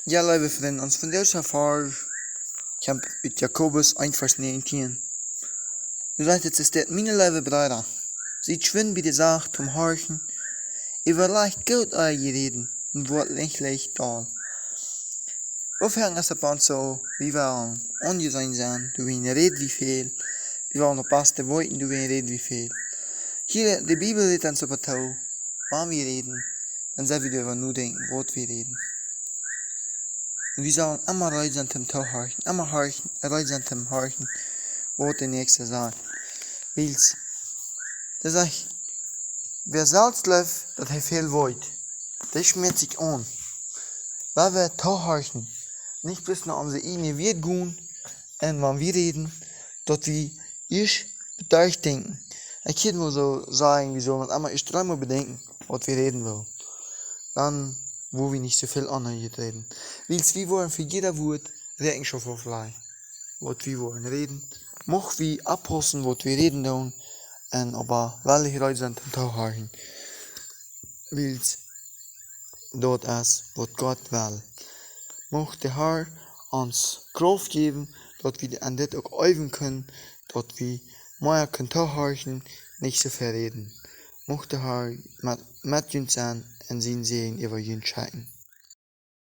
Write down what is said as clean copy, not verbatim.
Ja, liebe Freunde, ons vandaag ervaar ik heb uit Jakobus 1 vers 19. Du sagt jetzt, es steht, Miene, leewe Breeda, siet schwind bij de Sach, toom horchen, äwalajcht goot räden, woat leicht da. Aufhängen ist der so, wie wir ongezein zijn, du wie räden wie veel, wie wir noch pas de woat, du wie räden wie veel. Hier, de Bibel redt uns über Tau, wann wir reden, dann sollen wir darüber nur denken, was wir reden. Und wir sollen immer reisen zum Tau horchen, immer horchen, reisen zum horchen, was der Nächste sagt. Weil, das sag ich, wer selbst läuft, das hat viel Woat. Das schmiert sich an. Weil wir Tau horchen, nicht bloß noch unsere eigene Welt gehen, und wenn wir reden, dort wie ich mit euch denken. Ich kann nur so sagen, wie so, aber ich dreimal bedenken, was wir reden wollen. Dann, wo wir nicht so viel anderes reden. Weil wir wollen für jeder Wort Rechenschaft auflegen. Was wir wollen reden. Mocht wir abpassen, was wir reden tun. Und aber welche Leute sind zum Tag horchen. Weil dort ist, was Gott will. Mocht der Herr uns Kraft geben, dass wir an das auch üben können, dass wir mehr können Tag horchen, nicht so viel reden. Mocht der Herr mit uns sein und seinen Segen über ihn schenken.